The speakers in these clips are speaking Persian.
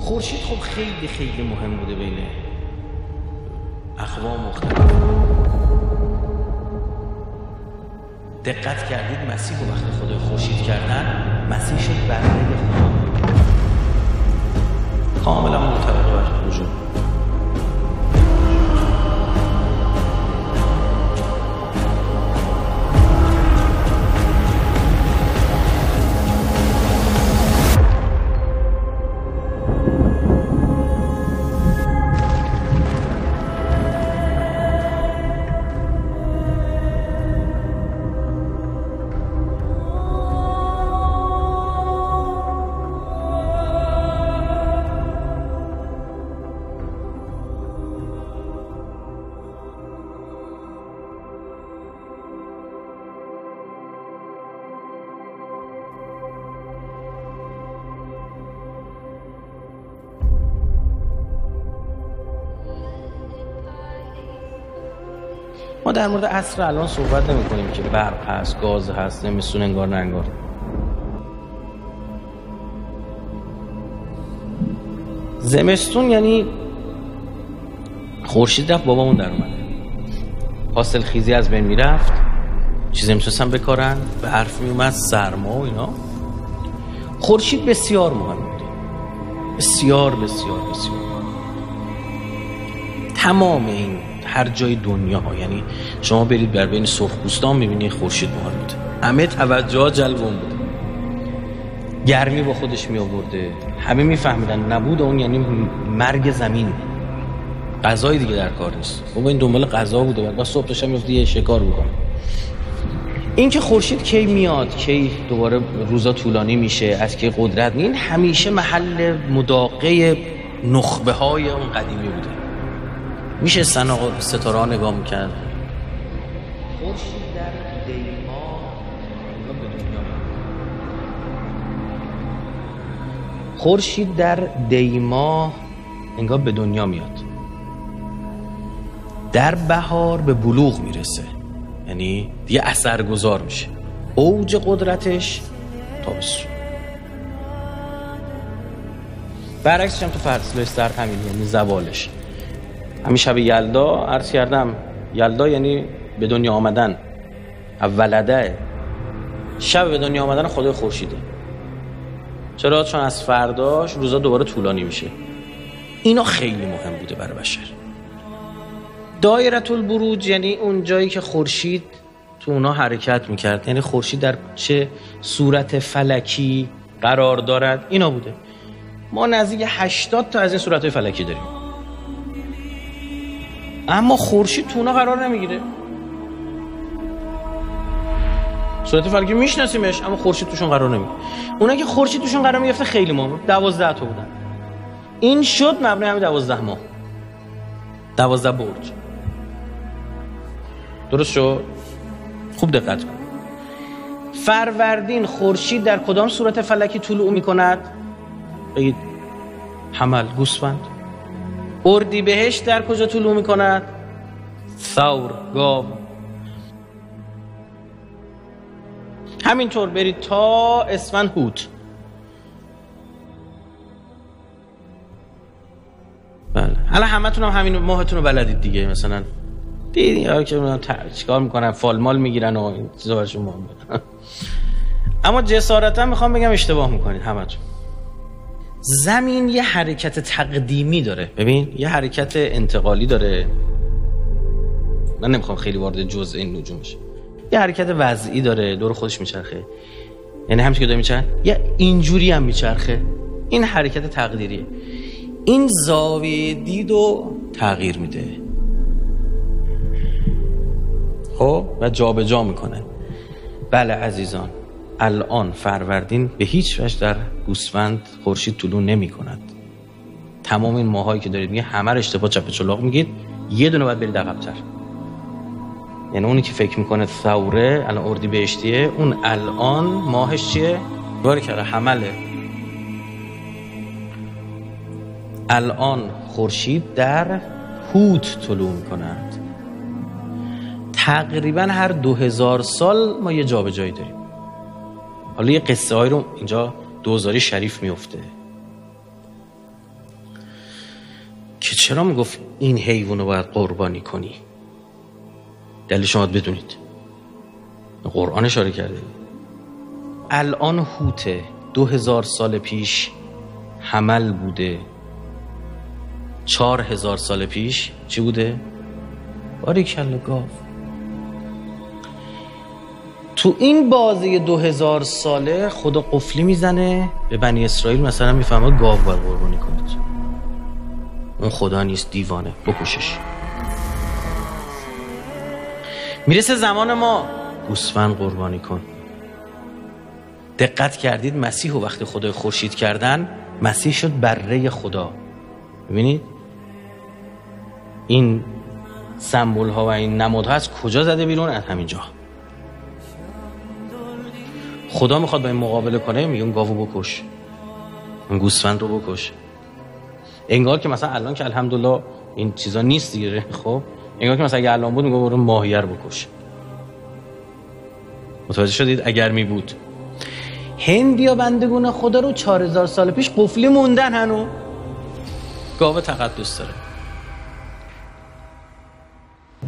خورشید خب خیلی خیلی مهم بوده بین اقوام مختلف. دقت کردید مسیح رو وقتی خدای خورشید کردن، مسیح شد بنده خدا، کاملا مطابق بر وجود. ما در مورد عصر الان صحبت نمی کنیم که برق هست، گاز هست، زمستون انگار نه انگار. زمستون یعنی خورشید رفت بابامون در اومده، حاصل خیزی از بین میرفت، چیزی میتونستن بکارن، برف میومد، سرما و اینا. خورشید بسیار مهم بوده، بسیار بسیار بسیار. تمام این هر جای دنیا ها، یعنی شما برید بر بین سرخپوستان میبینید خورشید مهم بوده، همه توجه جلب اون بوده، گرمی با خودش می آورده، همه میفهمیدن نبود اون یعنی مرگ زمین، غذای دیگه در کار نیست. بابا این دنبال غذا بوده، بعد صبح تا شب میفته یه شکار بکنه. این که خورشید کی میاد، کی دوباره روزا طولانی میشه، از کی قدرت، این همیشه محل مداقه نخبه های اون قدیمی بوده. میشه ستاره ها نگاه میکرد. خورشید در دیما انگار به دنیا میاد. خورشید در دیما انگار به دنیا میاد. در بهار به بلوغ میرسه، یعنی دیگه اثرگذار میشه. اوج قدرتش تابستون. برعکسش هم تو فصل سرد همین، یعنی زوالش. همین شب یلدا عرض کردم، یلدا یعنی به دنیا آمدن، اولده، شب به دنیا آمدن خدای خورشیده. چرا؟ چون از فرداش روزا دوباره طولانی میشه. اینا خیلی مهم بوده برای بشر. دایره البروج یعنی اون جایی که خورشید تو اونا حرکت میکرد، یعنی خورشید در چه صورت فلکی قرار دارد، اینا بوده. ما نزدیک 80 تا از این صورت‌های فلکی داریم، اما خورشید تو اونا قرار نمیگیره. صورت فلکی میشناسیمش، اما خورشید توشون قرار نمیگیره. اونا که خورشید توشون قرار میگرفته خیلی مهم، 12 تا بودن. این شد مبنای همین 12 ماه، 12 برج. درست شد؟ خوب دقت کن. فروردین خورشید در کدام صورت فلکی طلوع میکند؟ بگید. حمل، گوسفند. اردیبهشت در کجا طلوع میکند؟ ثور، گاو. همینطور برید تا اسفند، هوت. بله. حالا همتون هم همین ماهتون رو بلدید دیگه. مثلا دیدین یا که چیکار میکنن، فال مال میگیرن و این چیزا براشون مهمه. اما جسارتا میخوام بگم اشتباه میکنید همتون. زمین یه حرکت تقدیمی داره. ببین یه حرکت انتقالی داره. من نمیخوام خیلی وارد جزء این نجوم بشم. یه حرکت وضعی داره، دور خودش میچرخه. یعنی همچین که داره میچرخه، یه اینجوری هم میچرخه. این حرکت تقدیریه. این زاویه دیدو تغییر میده. خب و جابجا میکنه. بله عزیزان، الان فروردین به هیچ وجه در گوسفند خورشید طلوع نمی کند. تمام این ماهایی که دارید میگه همه رو اشتباه چپ چلاق میگید، یه دونه باید برید عقب‌تر. یعنی اونی که فکر میکنه ثوره الان اردیبهشتیه، اون الان ماهش چیه؟ باریکلا حمله. الان خورشید در هوت طلوع میکند. تقریبا هر 2000 سال ما یه جابجایی داریم. حالا یه قصه هایی رو اینجا 2000 شریف میفته. که چرا میگفت این حیوان رو باید قربانی کنی؟ دلیل شما بدونید، قرآن اشاره کرده. الان هوته 2000 سال پیش حمل بوده، 4000 سال پیش چی بوده؟ باریکلا گاو. تو این بازی 2000 ساله خدا قفلی میزنه به بنی اسرائیل، مثلا میفهمه گاو باید قربانی کنید. اون خدا نیست، دیوانه، بکشش. میرسه زمان ما، گوسفند قربانی کن. دقت کردید مسیح رو وقتی خدای خورشید کردن، مسیح شد بره خدا. ببینید این سمبل ها و این نمادها از کجا زده بیرون؟ از همینجا. خدا میخواد با این مقابله کنه، میگه اون گاوو بکش، اون گوسفند رو بکش. انگار که مثلا الان که الحمدلله این چیزا نیست دیگه، خب انگار که مثلا اگه الان بود میگه برو ماهیه رو بکش. متوجه شدید؟ اگر می بود. هندیا بندگون خدا رو 4000 سال پیش قفلی موندن، هنو گاو تقدس داره.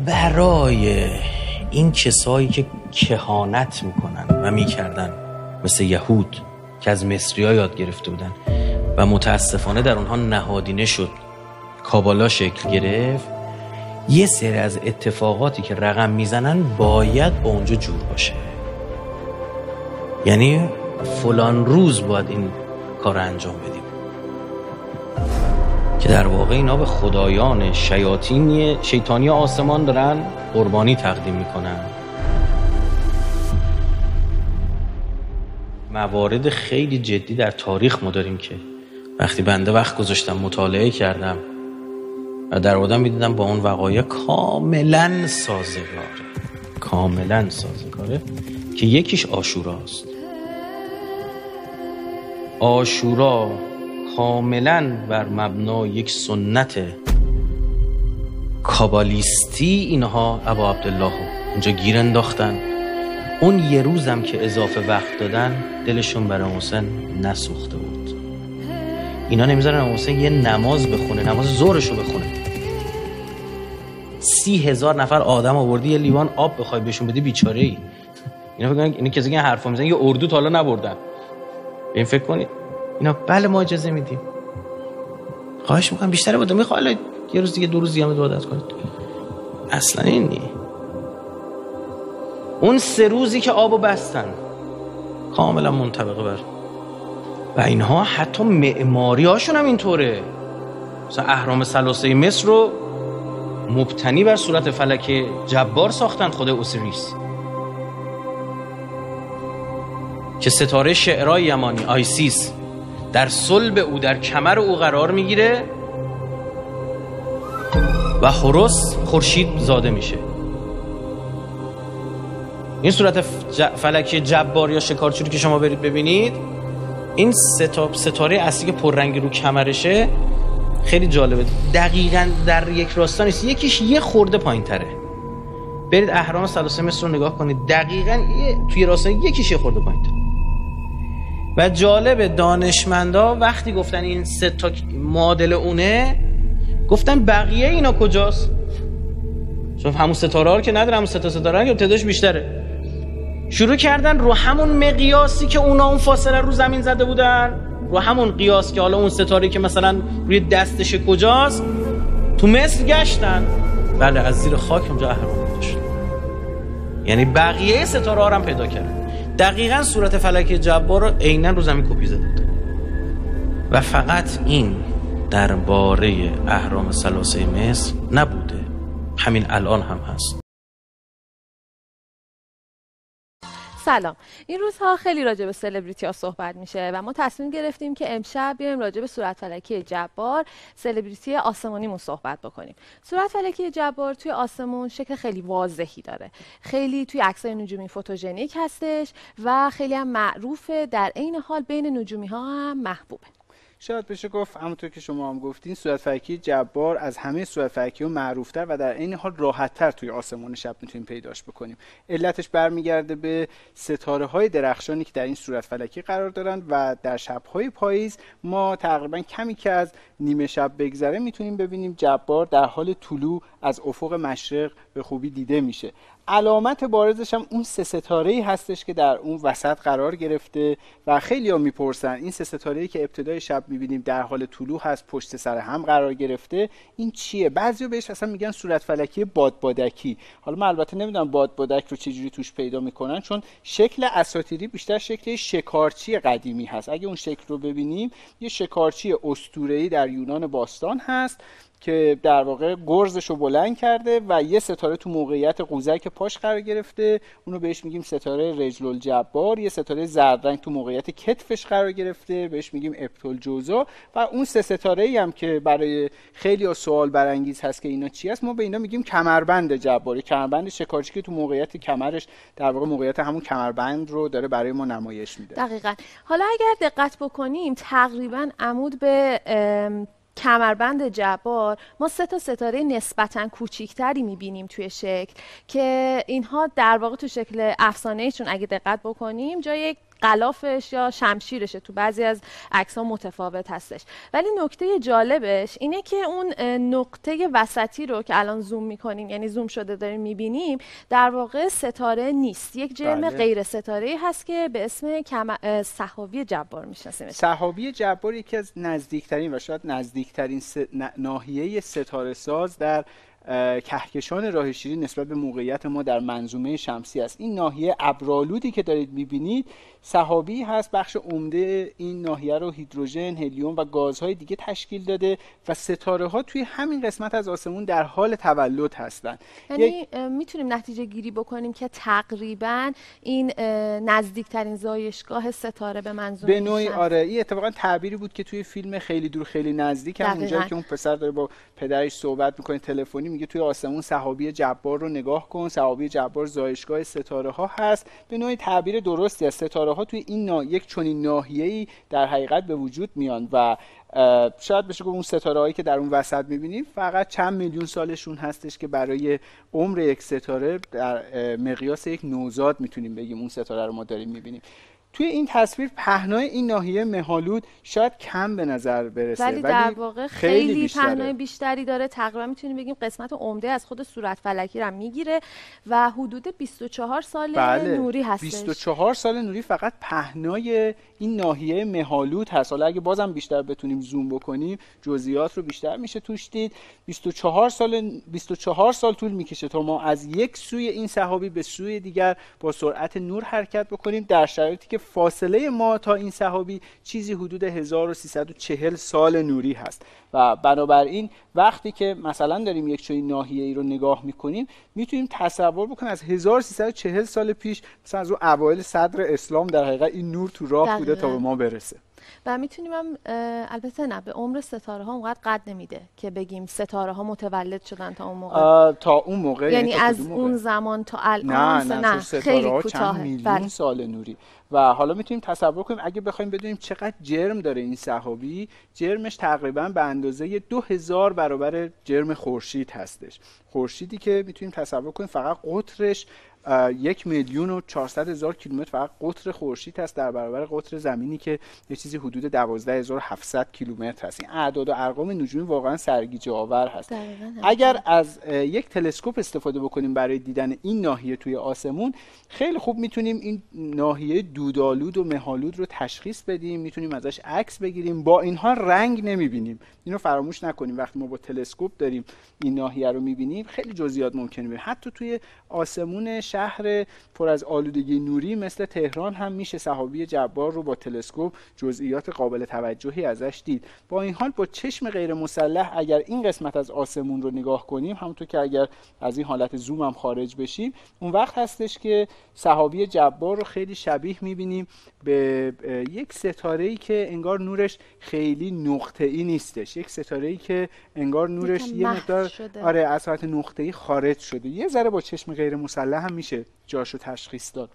برای این کسایی که کهانت میکنن و میکردن، مثل یهود که از مصری‌ها یاد گرفته بودن و متاسفانه در اونها نهادینه شد، کابالا شکل گرفت، یه سری از اتفاقاتی که رقم میزنن باید با اونجا جور باشه. یعنی فلان روز باید این کار انجام بدیم، که در واقع اینا به خدایان شیطانی آسمان دارن قربانی تقدیم میکنن. موارد خیلی جدی در تاریخ ما داریم که وقتی بنده وقت گذاشتم مطالعه کردم و در آدم میدیدم با اون وقایع کاملا سازگاره که یکیش عاشوراست. عاشورا کاملا بر مبنای یک سنت کابالیستی اینها ابا عبدالله اونجا گیر انداختن. اون یه روزم که اضافه وقت دادن دلشون برای حسین نسوخته بود. اینا نمیذارن حسین یه نماز بخونه، نماز ظهرشو بخونه. 30,000 نفر آدم آوردی یه لیوان آب بخوای بهشون بدی، بیچاره ای. اینا فکر کنن، اینا کسی که حرفا میزنن یه اردو تا حالا نبردن. این فکر کنید اینا بله ما اجازه میدیم، خواهش میکنم بیشتر بوده، میخوام یه روز دیگه 2 روز دیگه عبادت کنید. اصلا این نی. اون 3 روزی که آبو بستن کاملا منطبقه بر و اینها حتی معماری هاشون هم اینطوره. مثلا اهرام ثلاثه مصر رو مبتنی بر صورت فلک جبار ساختن خود اوسیریس، که ستاره شعرای یمانی آیسیس در صلب او، در کمر او قرار میگیره و هوروس خورشید زاده میشه. این صورت فلک جبار یا شکارچوری که شما برید ببینید، این ستاره اصلی که پررنگی رو کمرشه خیلی جالبه. دقیقاً در یک راستا نیست، یکیش یه خورده پایین تره. برید اهرام ثلاثه مصر رو نگاه کنید، دقیقاً توی راستا یکیش یه خورده پایین تره. و جالب دانشمندا وقتی گفتن این 3 تا معادل اونه، گفتن بقیه اینا کجاست؟ چون همون ستاره ها رو که نداره، همون 3 تا ستاره که تعدادش بیشتره. شروع کردن رو همون مقیاسی که اونا اون فاصله رو زمین زده بودن، رو همون قیاس که حالا اون ستاره که مثلا روی دستش کجاست، تو مصر گشتن. بله از زیر خاک اونجا اهرام داشت. یعنی بقیه ستاره ها رو هم پیدا کردن. دقیقاً صورت فلک جبار رو عیناً رو زمین کپی زده بود. و فقط این درباره اهرام ثلاثه مصر نبوده، همین الان هم هست. سلام. این روزها خیلی راجع به سلبریتی ها صحبت میشه و ما تصمیم گرفتیم که امشب بیایم راجع به صورت فلکی جبار، سلبریتی آسمانیمون صحبت بکنیم. صورت فلکی جبار توی آسمون شکل خیلی واضحی داره. خیلی توی عکسای نجومی فوتوژنیک هستش و خیلی هم معروفه، در عین حال بین نجومی ها هم محبوبه. شاید بشه گفت همونطور که شما هم گفتین صورت فلکی جبار از همه صورت فلکی ها معروفتر و در عین حال راحت‌تر توی آسمان شب میتونیم پیداش بکنیم. علتش برمیگرده به ستاره‌های درخشانی که در این صورت فلکی قرار دارن و در شب‌های پاییز ما تقریبا کمی که از نیمه شب بگذره میتونیم ببینیم جبار در حال طلوع از افق مشرق به خوبی دیده میشه. علامت بارزش هم اون سه ستاره‌ای هستش که در اون وسط قرار گرفته و خیلی‌ها میپرسن این سه ستاره‌ای که ابتدای شب می‌بینیم در حال طلوع هست پشت سر هم قرار گرفته این چیه؟ بعضیا بهش اصلا میگن صورت فلکی بادبادکی. حالا من البته نمیدونم بادبادک رو چجوری توش پیدا میکنن چون شکل اساطیری بیشتر شکل شکارچی قدیمی هست. اگه اون شکل رو ببینیم یه شکارچی اسطوره‌ای در یونان باستان هست که در واقع گرزش رو بلند کرده و یه ستاره تو موقعیت قوزک پاش قرار گرفته، اونو بهش میگیم ستاره رجل الجبار. یه ستاره زرد رنگ تو موقعیت کتفش قرار گرفته بهش میگیم ابطالجوزا. و اون سه ستاره‌ای هم که برای خیلی سوال برانگیز هست که اینا چی است، ما به اینا میگیم کمربند جباری. کمربند شکارچی که تو موقعیت کمرش در واقع موقعیت همون کمربند رو داره برای ما نمایش میده. دقیقاً. حالا اگر دقت بکنیم تقریباً عمود به کمربند جبار ما سه تا ستاره نسبتاً کوچیکتری می‌بینیم توی شکل که اینها در واقع تو شکل افسانه‌ایشون اگه دقت بکنیم جای غلافش یا شمشیرشه، تو بعضی از عکس‌ها متفاوت هستش. ولی نکته جالبش اینه که اون نقطه وسطی رو که الان زوم می‌کنیم، یعنی زوم شده داریم می‌بینیم، در واقع ستاره نیست، یک جرم غیر ستاره‌ای هست که به اسم سحابی جبار می‌شناسیم. سحابی جبار یکی از نزدیکترین و شاید نزدیکترین ناحیه ستاره ساز در کهکشان راه شیری نسبت به موقعیت ما در منظومه شمسی است. این ناحیه ابرآلودی که دارید می‌بینید سحابی هست. بخش عمده این ناحیه رو هیدروژن، هلیوم و گازهای دیگه تشکیل داده و ستاره ها توی همین قسمت از آسمون در حال تولد هستن. یعنی میتونیم نتیجه گیری بکنیم که تقریبا این نزدیکترین زایشگاه ستاره به منظومه به نوعی آره. این اتفاقا تعبیری بود که توی فیلم خیلی دور خیلی نزدیک هم اونجایی که اون پسر داره با پدرش صحبت میکنه تلفنی، میگه توی آسمون سحابی جبار رو نگاه کن، سحابی جبار زایشگاه ستاره ها هست. به نوعی تعبیر درستی از ستاره ها توی این یک چنین ناحیه‌ای در حقیقت به وجود میان و شاید بشه گفت اون ستاره‌هایی که در اون وسط می‌بینیم فقط چند میلیون سالشون هستش که برای عمر یک ستاره در مقیاس یک نوزاد میتونیم بگیم اون ستاره رو ما داریم می‌بینیم. توی این تصویر پهنای این ناحیه مه‌آلود شاید کم به نظر برسه ولی در واقع خیلی پهنای بیشتری داره. تقریبا میتونیم بگیم قسمت عمده از خود صورت فلکی رو میگیره و حدود 24 سال نوری هستش. 24 سال نوری فقط پهنای این ناحیه مه‌آلود هست. حالا اگه بازم بیشتر بتونیم زوم بکنیم جزئیات رو بیشتر میشه توش دید. 24 سال طول میکشه تا ما از یک سوی این سحابی به سوی دیگر با سرعت نور حرکت بکنیم، در شرایطی که فاصله ما تا این سحابی چیزی حدود 1340 سال نوری هست. و بنابراین وقتی که مثلا داریم یک چنین ناحیه‌ای رو نگاه می‌کنیم میتونیم تصور بکنیم از 1340 سال پیش مثلا از اون اوایل صدر اسلام در حقیقت این نور تو راه بوده تا به ما برسه. و میتونیم هم البته نه به عمر ستاره ها اونقدر قد نمیده که بگیم ستاره ها متولد شدن تا اون موقع. تا اون موقع یعنی از اون زمان تا الان نه خیلی کوتاه، میلیون سال نوری. و حالا میتونیم تصور کنیم اگه بخوایم بدونیم چقدر جرم داره این سحابی، جرمش تقریبا به اندازه 2000 برابر جرم خورشید هستش. خورشیدی که میتونیم تصور کنیم فقط قطرش 1,400,000 کیلومتر فقط قطر خورشید هست در برابر قطر زمینی که یه چیزی حدود 12,700 کیلومتر هست. این اعداد و ارقام نجومی واقعا سرگیجه آور هست. اگر از یک تلسکوپ استفاده بکنیم برای دیدن این ناحیه توی آسمون خیلی خوب میتونیم این ناحیه دودآلود و مه‌آلود رو تشخیص بدیم، میتونیم ازش عکس بگیریم. با اینها رنگ نمیبینیم، اینو فراموش نکنیم. وقتی ما با تلسکوپ داریم این ناحیه رو میبینیم خیلی جزئیات ممکنه ببینیم. حتی توی آسمون شهر پر از آلودگی نوری مثل تهران هم میشه سحابی جبار رو با تلسکوپ جزئیات قابل توجهی ازش دید. با این حال با چشم غیر مسلح اگر این قسمت از آسمون رو نگاه کنیم، همونطور که اگر از این حالت زوم هم خارج بشیم، اون وقت هستش که سحابی جبار رو خیلی شبیه میبینیم به یک ستاره‌ای که انگار نورش خیلی نقطه‌ای نیستش، یک ستاره‌ای که انگار نورش یه مقدار از حالت نقطه‌ای خارج شده. یه ذره با چشم غیر مسلح هم میشه جاشو تشخیص داد.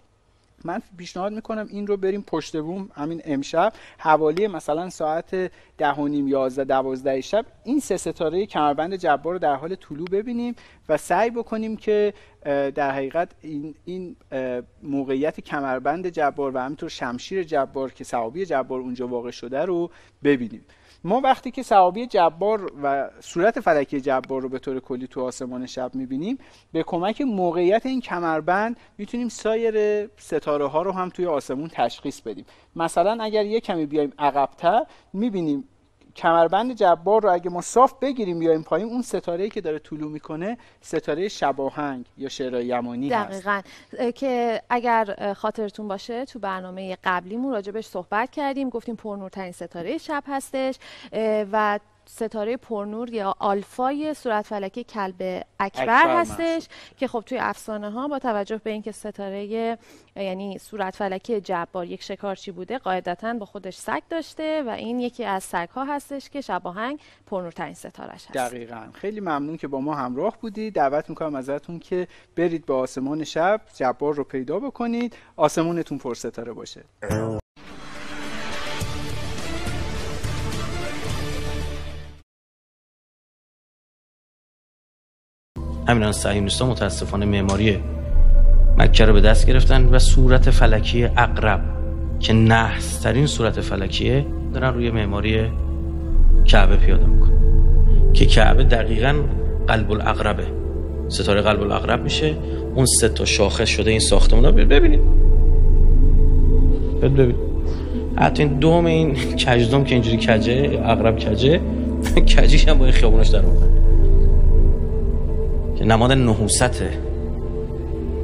من پیشنهاد میکنم این رو بریم پشت بوم همین امشب حوالی مثلا ساعت 10:30 11 12 شب این 3 ستاره کمربند جبار رو در حال طلوع ببینیم و سعی بکنیم که در حقیقت این موقعیت کمربند جبار و همینطور شمشیر جبار که ثوابی جبار اونجا واقع شده رو ببینیم. ما وقتی که ثوابی جبار و صورت فلکی جبار رو به طور کلی تو آسمان شب می‌بینیم، به کمک موقعیت این کمربند میتونیم سایر ستاره ها رو هم توی آسمون تشخیص بدیم. مثلا اگر یک کمی بیایم عقب‌تر می‌بینیم کمربند جبار رو اگه ما صاف بگیریم بیایم پایین، اون ستاره‌ای که داره طلوع میکنه ستاره شباهنگ یا شعرهای یمانی هست. دقیقاً که اگر خاطرتون باشه تو برنامه قبلیمون راجبش صحبت کردیم، گفتیم پرنورترین ستاره شب هستش و ستاره پرنور یا آلفای صورت فلکی کلب اکبر هستش که خب توی افسانه ها با توجه به اینکه ستاره یعنی صورت فلکی جبار یک شکارچی بوده، قاعدتاً با خودش سگ داشته و این یکی از سگ ها هستش که شباهنگ پرنورترین ستاره‌اش هست. دقیقاً. خیلی ممنون که با ما همراه بودید. دعوت میکنم ازتون که برید به آسمان شب جبار رو پیدا بکنید، آسمونتون پر ستاره باشه. همین صهیونیست‌ها متاسفانه معماری مکه رو به دست گرفتن و صورت فلکی عقرب که نحس‌ترین صورت فلکیه دارن روی معماری کعبه پیاده میکنن که کعبه دقیقاً قلب العقربه، ستاره قلب العقرب میشه. اون 3 تا شاخص شده این ساختمونا ببینید حتی این دوم این کجدم که اینجوری کجه عقرب کجه کجیش هم با این خیابوناش در اومد که نماد نحوسته.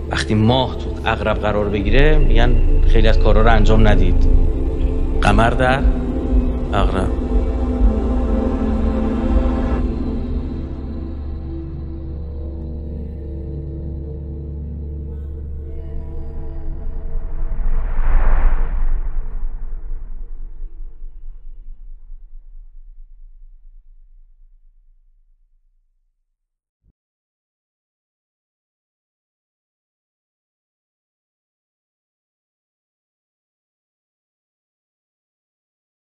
وقتی ماه تو عقرب قرار بگیره میگن خیلی از کارا رو انجام ندید. قمر در عقرب